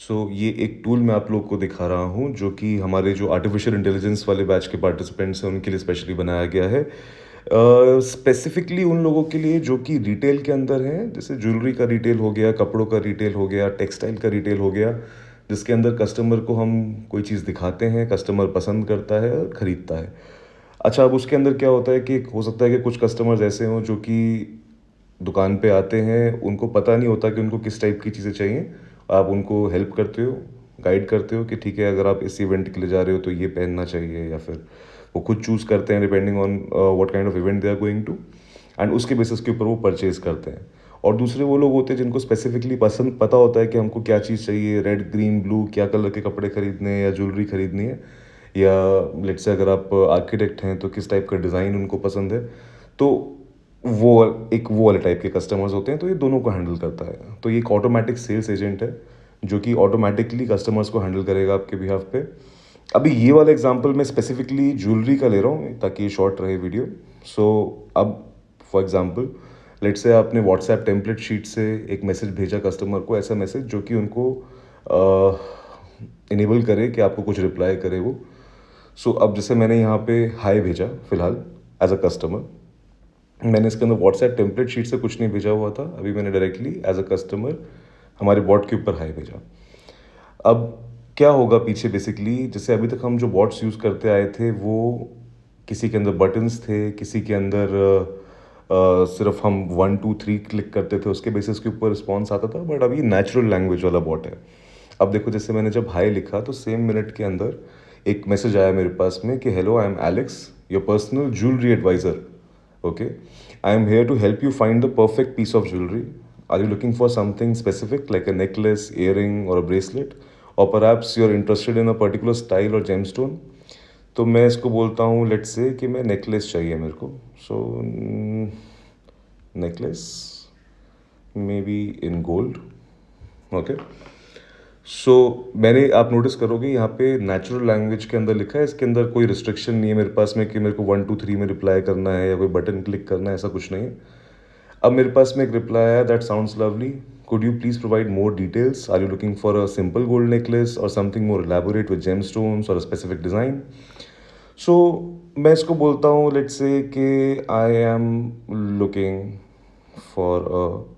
ये एक टूल मैं आप लोग को दिखा रहा हूँ जो कि हमारे जो आर्टिफिशियल इंटेलिजेंस वाले बैच के पार्टिसिपेंट्स हैं उनके लिए स्पेशली बनाया गया है। स्पेसिफिकली उन लोगों के लिए जो कि रिटेल के अंदर हैं, जैसे ज्वेलरी का रिटेल हो गया, कपड़ों का रिटेल हो गया, टेक्सटाइल का रिटेल हो गया, जिसके अंदर कस्टमर को हम कोई चीज़ दिखाते हैं, कस्टमर पसंद करता है और ख़रीदता है। अच्छा, अब उसके अंदर क्या होता है कि हो सकता है कि कुछ कस्टमर्स ऐसे हों जो कि दुकान पे आते हैं, उनको पता नहीं होता कि उनको किस टाइप की चीज़ें चाहिए। आप उनको हेल्प करते हो, गाइड करते हो कि ठीक है, अगर आप इस इवेंट के लिए जा रहे हो तो ये पहनना चाहिए, या फिर वो खुद चूज़ करते हैं depending on what kind of event they are going to, and उसके बेसिस के ऊपर वो परचेज़ करते हैं। और दूसरे वो लोग होते हैं जिनको स्पेसिफिकली पसंद पता होता है कि हमको क्या चीज़ चाहिए, रेड, ग्रीन, ब्लू, क्या कलर के कपड़े खरीदने हैं या ज्वेलरी खरीदनी है, या लेट्स से अगर आप आर्किटेक्ट हैं तो किस टाइप का डिज़ाइन उनको पसंद है। तो वो वो वाले टाइप के कस्टमर्स होते हैं, तो ये दोनों को हैंडल करता है। तो ये एक ऑटोमैटिक सेल्स एजेंट है जो कि ऑटोमैटिकली कस्टमर्स को हैंडल करेगा आपके बिहाफ पे। अभी ये वाला एग्जांपल मैं स्पेसिफिकली ज्वेलरी का ले रहा हूँ ताकि ये शॉर्ट रहे वीडियो। अब फॉर एग्जांपल, लेट्स से आपने व्हाट्सएप टेम्पलेट शीट से एक मैसेज भेजा कस्टमर को, ऐसा मैसेज जो कि उनको इनेबल करे कि आपको कुछ रिप्लाई करे वो। अब जैसे मैंने यहाँ पे हाय भेजा फ़िलहाल एज अ कस्टमर, मैंने इसके अंदर व्हाट्सएप टेम्पलेट शीट से कुछ नहीं भेजा हुआ था, अभी मैंने डायरेक्टली एज अ कस्टमर हमारे बॉट के ऊपर हाय भेजा। अब क्या होगा पीछे, बेसिकली जैसे अभी तक हम जो बॉट्स यूज़ करते आए थे वो किसी के अंदर बटन्स थे, किसी के अंदर सिर्फ हम 1 2 3 क्लिक करते थे, उसके बेसिस के ऊपर रिस्पॉन्स आता था। बट अभी नेचुरल लैंग्वेज वाला बॉट है। अब देखो, जैसे मैंने जब हाय लिखा तो सेम मिनट के अंदर एक मैसेज आया मेरे पास में कि hello, I am Alex, your personal jewellery adviser. Okay, I am here to help you find the perfect piece of jewelry. Are you looking for something specific like a necklace, earring, or a bracelet? Or perhaps you're interested in a particular style or gemstone? तो मैं इसको बोलता हूँ, let's say कि मैं necklace चाहिए मेरे को। So necklace may be in gold. Okay, मैंने, आप नोटिस करोगे यहाँ पे नेचुरल लैंग्वेज के अंदर लिखा है, इसके अंदर कोई रिस्ट्रिक्शन नहीं है मेरे पास में कि मेरे को 1 2 3 में रिप्लाई करना है या कोई बटन क्लिक करना है, ऐसा कुछ नहीं है। अब मेरे पास में एक रिप्लाई आया, that sounds lovely, could you please provide more details, are you looking for a simple gold necklace or something more elaborate with gem stones or a specific design. सो मैं इसको बोलता हूँ, लेट्स से कि I am looking for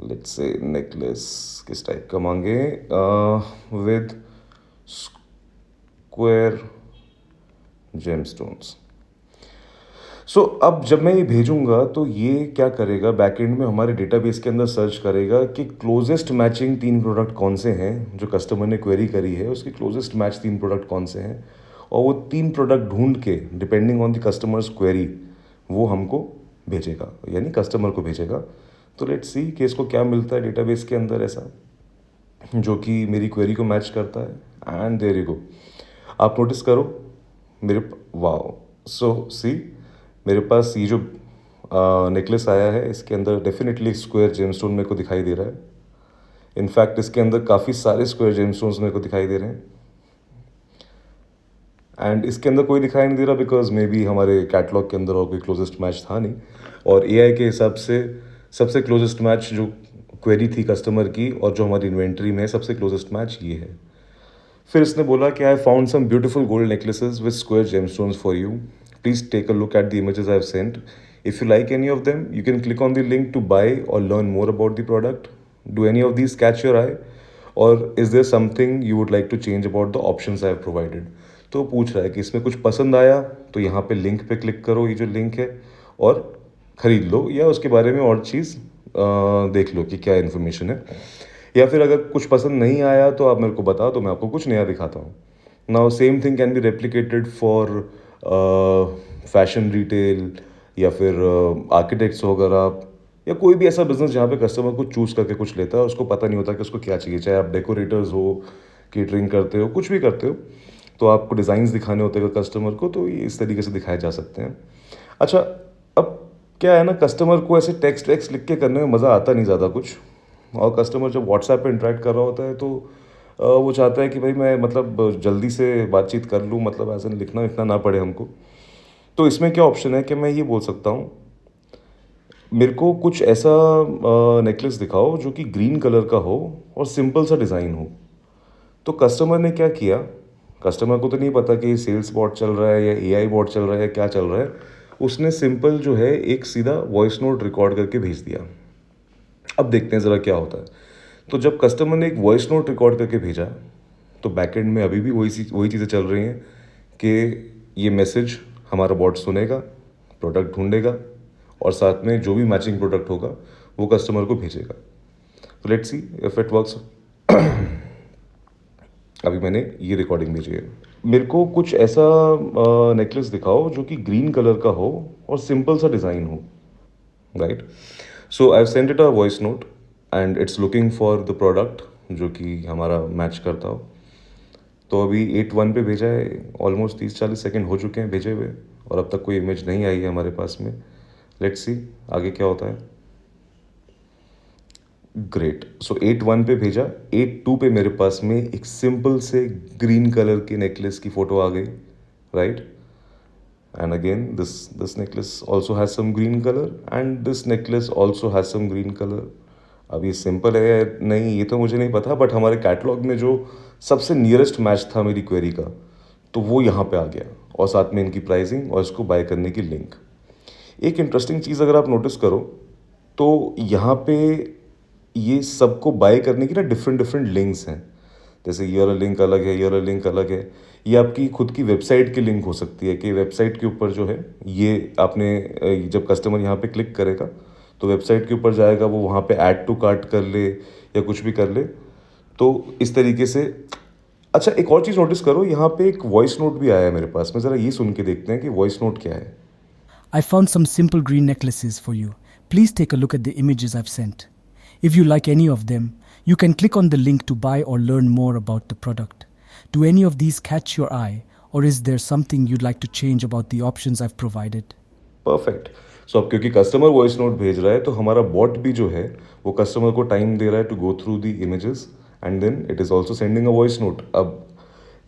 let's say necklace, किस type का मांगे, with square gemstones. अब जब मैं ये भेजूंगा तो ये क्या करेगा, बैकएंड में हमारे डेटाबेस के अंदर सर्च करेगा कि क्लोजेस्ट मैचिंग 3 प्रोडक्ट कौन से हैं, जो कस्टमर ने क्वेरी करी है उसकी क्लोजेस्ट मैच 3 प्रोडक्ट कौन से हैं, और वो 3 प्रोडक्ट ढूंढ के depending on the customers query वो हमको भेजेगा, यानी कस्टमर को भेजेगा। तो लेट्स सी कि इसको क्या मिलता है डेटाबेस के अंदर ऐसा जो कि मेरी क्वेरी को मैच करता है। एंड देयर यू गो, आप नोटिस करो मेरे, वाओ, सी मेरे पास ये जो नेकलेस आया है इसके अंदर डेफिनेटली स्क्वायर जेमस्टोन मेरे को दिखाई दे रहा है। इनफैक्ट इसके अंदर काफ़ी सारे स्क्वायर जेमस्टोन्स मेरे को दिखाई दे रहे हैं, एंड इसके अंदर कोई दिखाई नहीं दे रहा बिकॉज मे बी हमारे कैटलॉग के अंदर और कोई क्लोजेस्ट मैच था नहीं, और एआई के हिसाब से सबसे क्लोजेस्ट मैच जो क्वेरी थी कस्टमर की और जो हमारी इन्वेंट्री में है, सबसे क्लोजेस्ट मैच ये है। फिर इसने बोला कि I found some beautiful gold necklaces with square gemstones for you, please take a look at the images I have sent, if you like any of them you can click on the link to buy or learn more about the product, do any of these catch your eye, or is there something you would like to change about the options I have provided. तो पूछ रहा है कि इसमें कुछ पसंद आया तो यहाँ पे लिंक पे क्लिक करो, ये जो लिंक है, और ख़रीद लो, या उसके बारे में और चीज़ देख लो कि क्या इन्फॉर्मेशन है, या फिर अगर कुछ पसंद नहीं आया तो आप मेरे को बताओ तो मैं आपको कुछ नया दिखाता हूँ। Now same thing can be replicated for fashion retail, या फिर आर्किटेक्ट्स हो अगर आप, या कोई भी ऐसा बिजनेस जहाँ पे कस्टमर कुछ चूज़ करके कुछ लेता है, उसको पता नहीं होता कि उसको क्या चाहिए, चाहे आप डेकोरेटर्स हो, केटरिंग करते हो, कुछ भी करते हो, तो आपको डिज़ाइंस दिखाने होते हैं कस्टमर को, तो ये इस तरीके से दिखाए जा सकते हैं। अच्छा, अब क्या है ना, कस्टमर को ऐसे टेक्स्ट टेक्स्ट लिख के करने में मज़ा आता नहीं ज़्यादा कुछ, और कस्टमर जब व्हाट्सएप पे इंटरेक्ट कर रहा होता है तो वो चाहता है कि भाई मैं मतलब जल्दी से बातचीत कर लूँ, मतलब ऐसा लिखना इतना ना पड़े हमको। तो इसमें क्या ऑप्शन है कि मैं ये बोल सकता हूँ, मेरे को कुछ ऐसा नेकलेस दिखाओ जो कि ग्रीन कलर का हो और सिंपल सा डिज़ाइन हो। तो कस्टमर ने क्या किया, कस्टमर को तो नहीं पता कि सेल्स बॉट चल रहा है या एआई बॉट चल रहा है या क्या चल रहा है। उसने सिंपल जो है एक सीधा वॉइस नोट रिकॉर्ड करके भेज दिया। अब देखते हैं ज़रा क्या होता है। तो जब कस्टमर ने एक वॉइस नोट रिकॉर्ड करके भेजा, तो बैकएंड में अभी भी वही चीज़ें चल रही हैं कि ये मैसेज हमारा बॉट सुनेगा, प्रोडक्ट ढूंढेगा और साथ में जो भी मैचिंग प्रोडक्ट होगा वो कस्टमर को भेजेगा। तो let's see if it works. अभी मैंने ये रिकॉर्डिंग भेजी है। मेरे को कुछ ऐसा नेकलेस दिखाओ जो कि ग्रीन कलर का हो और सिंपल सा डिज़ाइन हो, right? So I send it a voice note and it's looking for the product जो कि हमारा मैच करता हो। तो अभी 8-1 पे भेजा है, ऑलमोस्ट 30-40 सेकेंड हो चुके हैं भेजे हुए और अब तक कोई इमेज नहीं आई है हमारे पास में। लेट्स सी आगे क्या होता है। ग्रेट। सो 8-1 पे भेजा, 8-2 पे मेरे पास में एक सिंपल से ग्रीन कलर के नेकलेस की फ़ोटो आ गई, right? And again this necklace also has some green colour and this necklace also has some green colour. अब ये सिंपल है या नहीं ये तो मुझे नहीं पता, बट हमारे कैटलॉग में जो सबसे नियरेस्ट मैच था मेरी क्वेरी का, तो वो यहाँ पे आ गया और साथ में इनकी प्राइसिंग और इसको बाय करने की लिंक। एक इंटरेस्टिंग चीज़ अगर आप नोटिस करो तो यहाँ पे ये सबको बाय करने की ना डिफरेंट डिफरेंट लिंक्स हैं। जैसे ये वाला लिंक अलग है, ये वाला लिंक अलग है। ये आपकी खुद की वेबसाइट की लिंक हो सकती है कि वेबसाइट के ऊपर जो है ये आपने जब कस्टमर यहाँ पे क्लिक करेगा तो वेबसाइट के ऊपर जाएगा, वो वहाँ पे ऐड टू कार्ट कर ले या कुछ भी कर ले। तो इस तरीके से अच्छा एक और चीज़ नोटिस करो, यहाँ पे एक वॉइस नोट भी आया है मेरे पास में। ज़रा ये सुन के देखते हैं कि वॉइस नोट क्या है। I found some simple green necklaces for you. Please take a look at the images I've sent. If you like any of them, you can click on the link to buy or learn more about the product. Do any of these catch your eye, or is there something you'd like to change about the options I've provided? Perfect. So अब क्योंकि customer voice note भेज रहा है तो हमारा bot भी जो है वो कस्टमर को टाइम दे रहा है to go through the images and then it is also sending a voice note. अब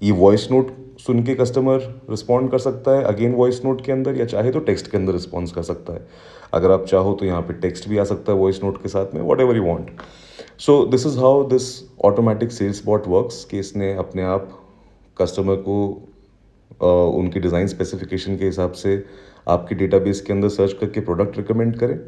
ये वॉइस नोट सुन के कस्टमर रिस्पॉन्ड कर सकता है अगेन वॉइस नोट के अंदर, या चाहे तो टेक्स्ट के अंदर रिस्पॉन्स कर सकता है। अगर आप चाहो तो यहाँ पे टेक्स्ट भी आ सकता है वॉइस नोट के साथ में, whatever you want. So this is how this automatic sales bot works कि इसने अपने आप कस्टमर को उनकी डिज़ाइन स्पेसिफिकेशन के हिसाब से आपकी डेटाबेस के अंदर सर्च करके प्रोडक्ट रिकमेंड करें।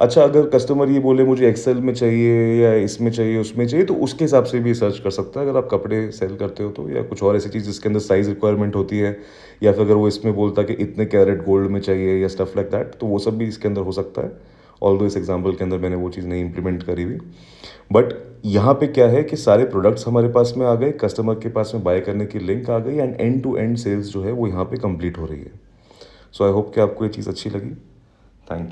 अच्छा अगर कस्टमर ये बोले मुझे एक्सेल में चाहिए या इसमें चाहिए उसमें चाहिए, तो उसके हिसाब से भी सर्च कर सकता है अगर आप कपड़े सेल करते हो तो, या कुछ और ऐसी चीज़ जिसके अंदर साइज़ रिक्वायरमेंट होती है, या फिर अगर वो इसमें बोलता है कि इतने कैरेट गोल्ड में चाहिए या स्टफ लाइक दैट, तो वो सब भी इसके अंदर हो सकता है। ऑल्दो इस एग्जाम्पल के अंदर मैंने वो चीज़ नहीं इम्प्लीमेंट करी हुई, बट यहाँ पे क्या है कि सारे प्रोडक्ट्स हमारे पास में आ गए, कस्टमर के पास में बाय करने की लिंक आ गई and end to end sales जो है वो यहाँ पे कंप्लीट हो रही है। सो आई होप कि आपको ये चीज़ अच्छी लगी। Thank you.